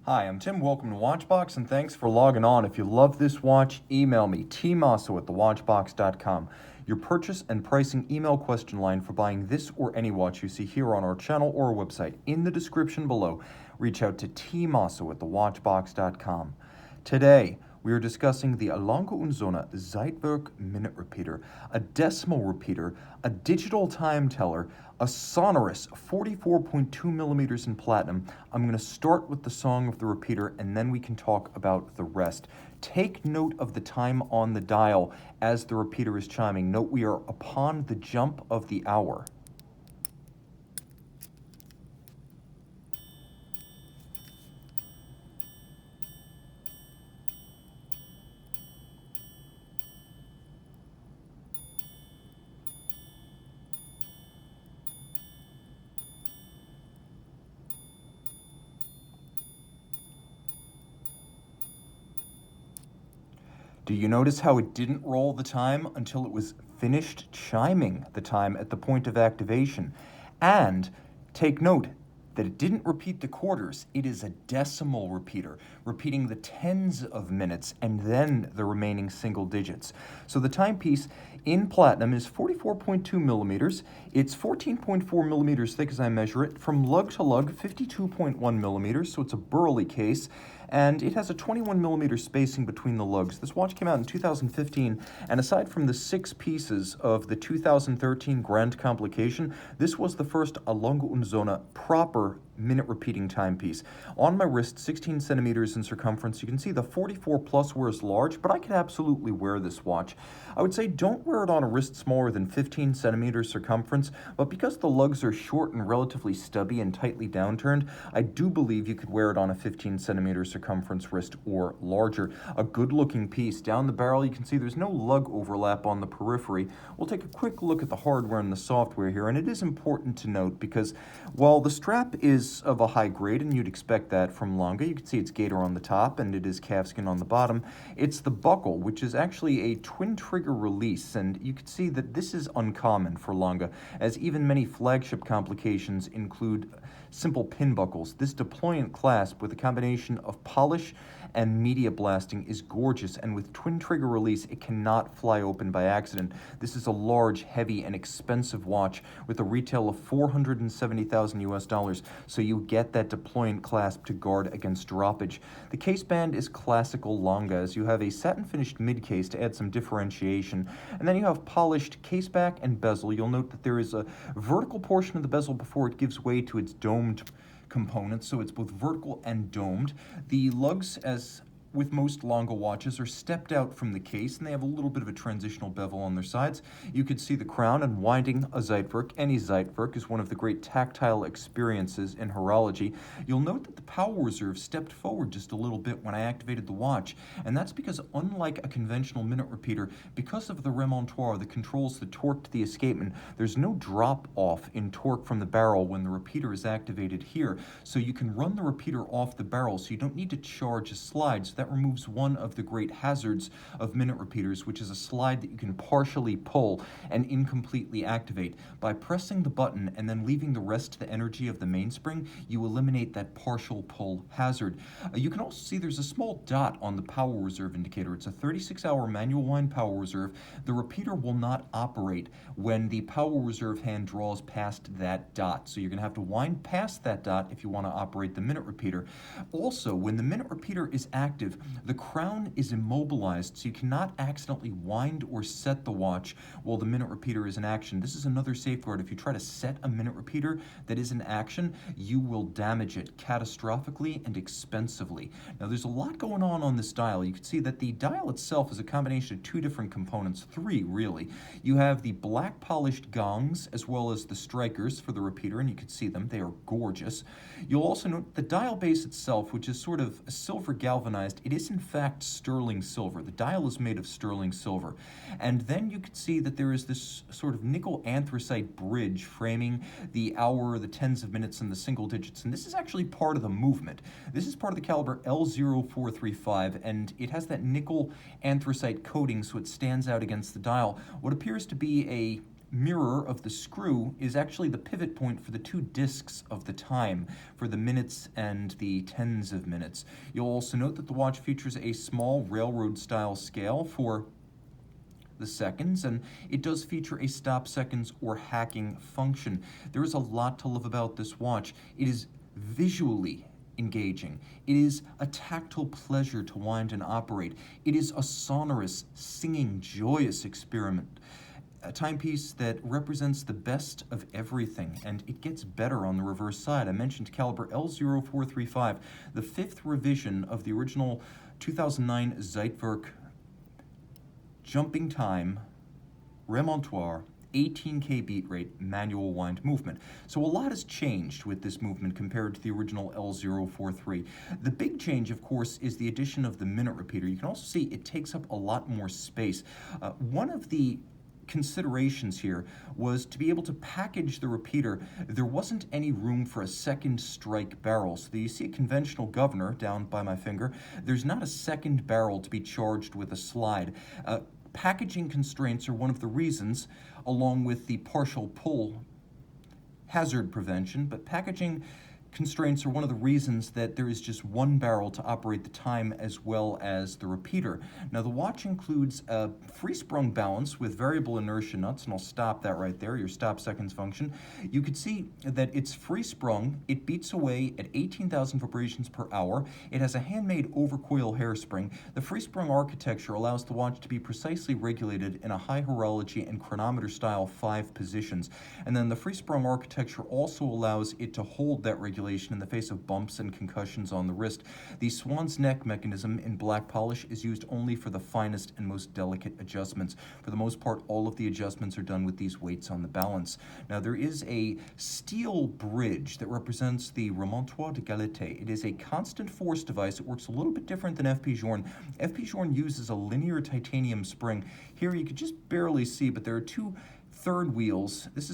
Hi, I'm Tim. Welcome to Watchbox, and thanks for logging on. If you love this watch, email me, tmosso at thewatchbox.com. Your purchase and pricing email question line for buying this or any watch you see here on our channel or website in the description below. Reach out to tmosso at thewatchbox.com. Today, we are discussing the Lange Sohne Zeitwerk minute repeater, a decimal repeater, a digital time teller, a sonorous 44.2 millimeters in platinum. I'm going to start with the song of the repeater and then we can talk about the rest. Take note of the time on the dial as the repeater is chiming. Note we are upon the jump of the hour. Do you notice how it didn't roll the time until it was finished chiming the time at the point of activation? And take note that it didn't repeat the quarters. It is a decimal repeater, repeating the tens of minutes and then the remaining single digits. So the timepiece in platinum is 44.2 millimeters. It's 14.4 millimeters thick as I measure it. From lug to lug, 52.1 millimeters, so it's a burly case. And it has a 21 millimeter spacing between the lugs. This watch came out in 2015, and aside from the 6 pieces of the 2013 Grand Complication, this was the first Lange Sohne proper minute repeating timepiece. On my wrist, 16 centimeters in circumference. You can see the 44 plus wears large, but I could absolutely wear this watch. I would say don't wear it on a wrist smaller than 15 centimeters circumference, but because the lugs are short and relatively stubby and tightly downturned, I do believe you could wear it on a 15 centimeter circumference wrist or larger. A good looking piece. Down the barrel you can see there's no lug overlap on the periphery. We'll take a quick look at the hardware and the software here, and it is important to note because while the strap is of a high grade, and you'd expect that from Lange, you can see it's gator on the top and it is calfskin on the bottom. It's the buckle, which is actually a twin trigger release, and you can see that this is uncommon for Lange, as even many flagship complications include simple pin buckles. This deployant clasp with a combination of polish and media blasting is gorgeous, and with twin trigger release it cannot fly open by accident. This is a large, heavy, and expensive watch with a retail of $470,000 US, so you get that deployant clasp to guard against droppage. The case band is classical Lange, as you have a satin finished mid case to add some differentiation, and then you have polished case back and bezel. You'll note that there is a vertical portion of the bezel before it gives way to its domed components, so it's both vertical and domed. The lugs, as with most Lange watches, are stepped out from the case, and they have a little bit of a transitional bevel on their sides. You could see the crown and winding a Zeitwerk. Any Zeitwerk is one of the great tactile experiences in horology. You'll note that the power reserve stepped forward just a little bit when I activated the watch, and that's because unlike a conventional minute repeater, because of the remontoir that controls the torque to the escapement, there's no drop off in torque from the barrel when the repeater is activated here, so you can run the repeater off the barrel, so you don't need to charge a slide. So that removes one of the great hazards of minute repeaters, which is a slide that you can partially pull and incompletely activate. By pressing the button and then leaving the rest to the energy of the mainspring, you eliminate that partial pull hazard. You can also see there's a small dot on the power reserve indicator. It's a 36-hour manual wind power reserve. The repeater will not operate when the power reserve hand draws past that dot, so you're going to have to wind past that dot if you want to operate the minute repeater. Also, when the minute repeater is active, the crown is immobilized, so you cannot accidentally wind or set the watch while the minute repeater is in action. This is another safeguard. If you try to set a minute repeater that is in action, you will damage it catastrophically and expensively. Now, there's a lot going on this dial. You can see that the dial itself is a combination of 2 different components, 3 really. You have the black polished gongs as well as the strikers for the repeater, and you can see them. They are gorgeous. You'll also note the dial base itself, which is sort of silver galvanized. It is in fact sterling silver. The dial is made of sterling silver. And then you can see that there is this sort of nickel anthracite bridge framing the hour, the tens of minutes, and the single digits. And this is actually part of the movement. This is part of the caliber L0435, and it has that nickel anthracite coating so it stands out against the dial. What appears to be a mirror of the screw is actually the pivot point for the two discs of the time, for the minutes and the tens of minutes. You'll also note that the watch features a small railroad-style scale for the seconds, and it does feature a stop seconds or hacking function. There is a lot to love about this watch. It is visually engaging. It is a tactile pleasure to wind and operate. It is a sonorous, singing, joyous experiment. A timepiece that represents the best of everything, and it gets better on the reverse side. I mentioned caliber L0435, the fifth revision of the original 2009 Zeitwerk jumping time, remontoir, 18K beat rate, manual wind movement. So a lot has changed with this movement compared to the original L043. The big change, of course, is the addition of the minute repeater. You can also see it takes up a lot more space. One of the considerations here was to be able to package the repeater. There wasn't any room for a second strike barrel. So you see a conventional governor down by my finger. There's not a second barrel to be charged with a slide. Packaging constraints are one of the reasons, along with the partial pull hazard prevention, but packaging constraints are one of the reasons that there is just one barrel to operate the time as well as the repeater. Now the watch includes a free sprung balance with variable inertia nuts, and I'll stop that right there, your stop seconds function. You can see that it's free sprung. It beats away at 18,000 vibrations per hour. It has a handmade overcoil hairspring. The free sprung architecture allows the watch to be precisely regulated in a high horology and chronometer style 5 positions. And then the free sprung architecture also allows it to hold that regulation in the face of bumps and concussions on the wrist. The swan's neck mechanism in black polish is used only for the finest and most delicate adjustments. For the most part, all of the adjustments are done with these weights on the balance. Now, there is a steel bridge that represents the remontoir de galette. It is a constant force device. It works a little bit different than FP Journe. FP Journe uses a linear titanium spring. Here you could just barely see, but there are two third wheels. This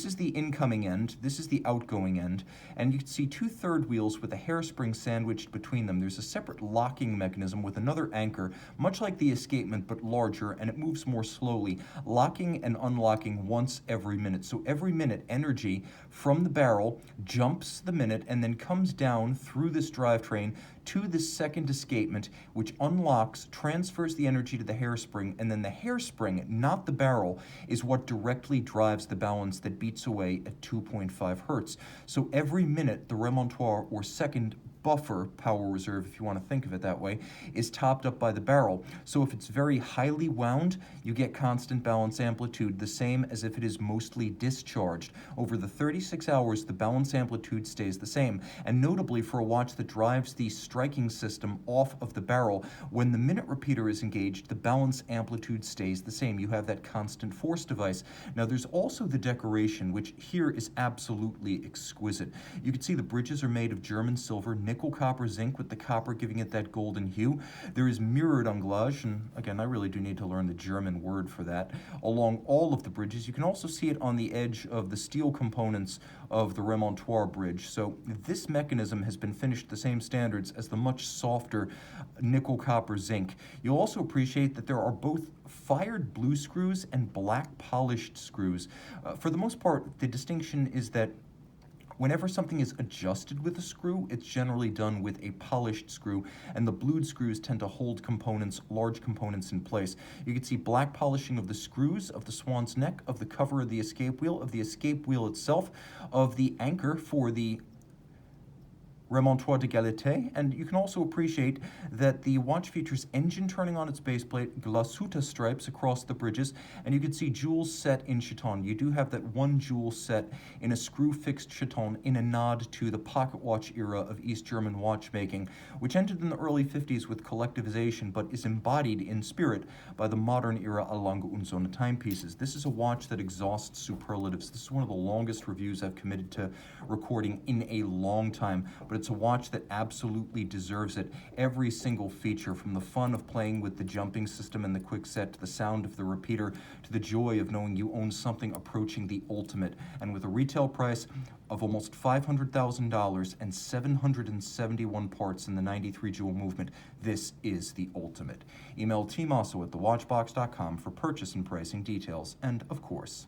is the incoming end, this is the outgoing end, and you can see two third wheels with a hairspring sandwiched between them. There's a separate locking mechanism with another anchor, much like the escapement but larger, and it moves more slowly, locking and unlocking once every minute. So every minute, energy from the barrel jumps the minute and then comes down through this drivetrain to the second escapement, which unlocks, transfers the energy to the hairspring, and then the hairspring, not the barrel, is what directly drives the balance that beats away at 2.5 hertz. So every minute, the remontoir, or second buffer power reserve, if you want to think of it that way, is topped up by the barrel. So if it's very highly wound, you get constant balance amplitude, the same as if it is mostly discharged. Over the 36 hours, the balance amplitude stays the same. And notably, for a watch that drives the striking system off of the barrel, when the minute repeater is engaged, the balance amplitude stays the same. You have that constant force device. Now, there's also the decoration, which here is absolutely exquisite. You can see the bridges are made of German silver, nickel, copper, zinc, with the copper giving it that golden hue. There is mirrored anglage, and again, I really do need to learn the German word for that, along all of the bridges. You can also see it on the edge of the steel components of the remontoir bridge. So this mechanism has been finished the same standards as the much softer nickel, copper, zinc. You'll also appreciate that there are both fired blue screws and black polished screws. For the most part, the distinction is that whenever something is adjusted with a screw, it's generally done with a polished screw, and the blued screws tend to hold components, large components, in place. You can see black polishing of the screws, of the swan's neck, of the cover of the escape wheel itself, of the anchor for the remontoir de galette, and you can also appreciate that the watch features engine turning on its baseplate, glasuta stripes across the bridges, and you can see jewels set in chaton. You do have that one jewel set in a screw-fixed chaton in a nod to the pocket watch era of East German watchmaking, which ended in the early 50s with collectivization, but is embodied in spirit by the modern era Lange Sohne timepieces. This is a watch that exhausts superlatives. This is one of the longest reviews I've committed to recording in a long time, but it's a watch that absolutely deserves it. Every single feature, from the fun of playing with the jumping system and the quick set, to the sound of the repeater, to the joy of knowing you own something approaching the ultimate. And with a retail price of almost $500,000 and 771 parts in the 93 jewel movement, this is the ultimate. Email tmosso@thewatchbox.com for purchase and pricing details, and of course,